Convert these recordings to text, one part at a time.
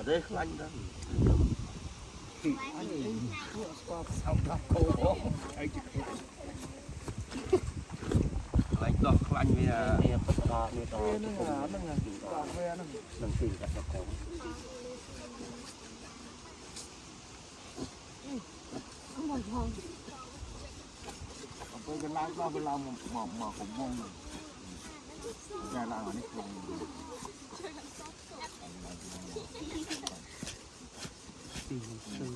đây không anh đó anh đọc không anh bây giờ cái lá đó bên lòng mà cũng mong ra là nó không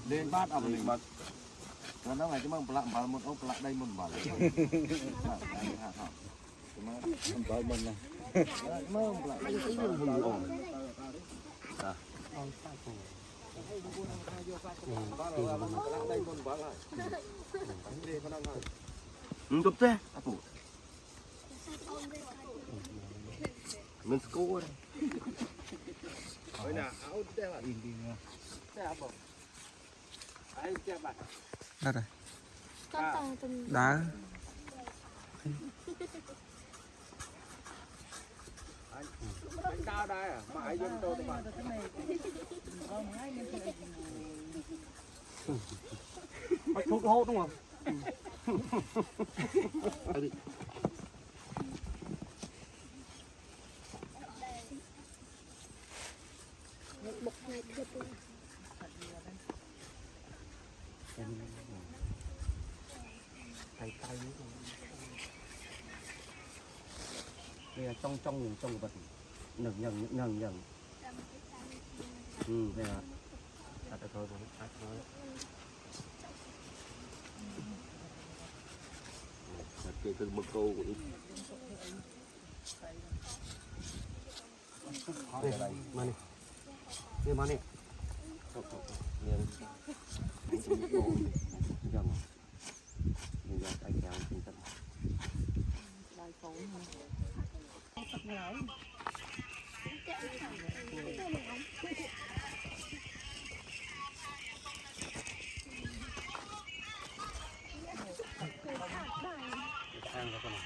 lên bát ở mình mà nó ngày chứ mà lặng vào một ốc lặng đây một bảo không có mình này mơ lại cái hư ổn cúp thế mình cố đây đây nè áo thế là đi thế không ai che bạn Đó rồi. Đá. anh cao đây à mà ai dân tôi mà bắt thuốc hốt đúng không tay đây là trong vật nhận đây là đặt thôi cái từ một câu của đây mà này đây mà này liền dần bây giờ anh kéo trên tận ăn cái này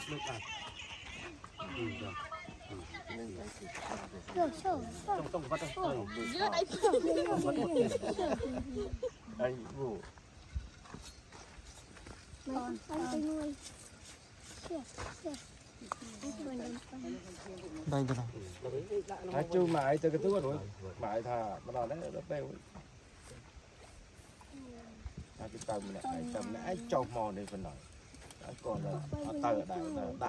nước ăn trong vắt anh ngủ Đây rồi. ai chú mãi từ cái túi rồi mãi thà bắt đầu đấy nó bèo cái tầm này ai cho mò này phần nào còn là tay ở đây là đá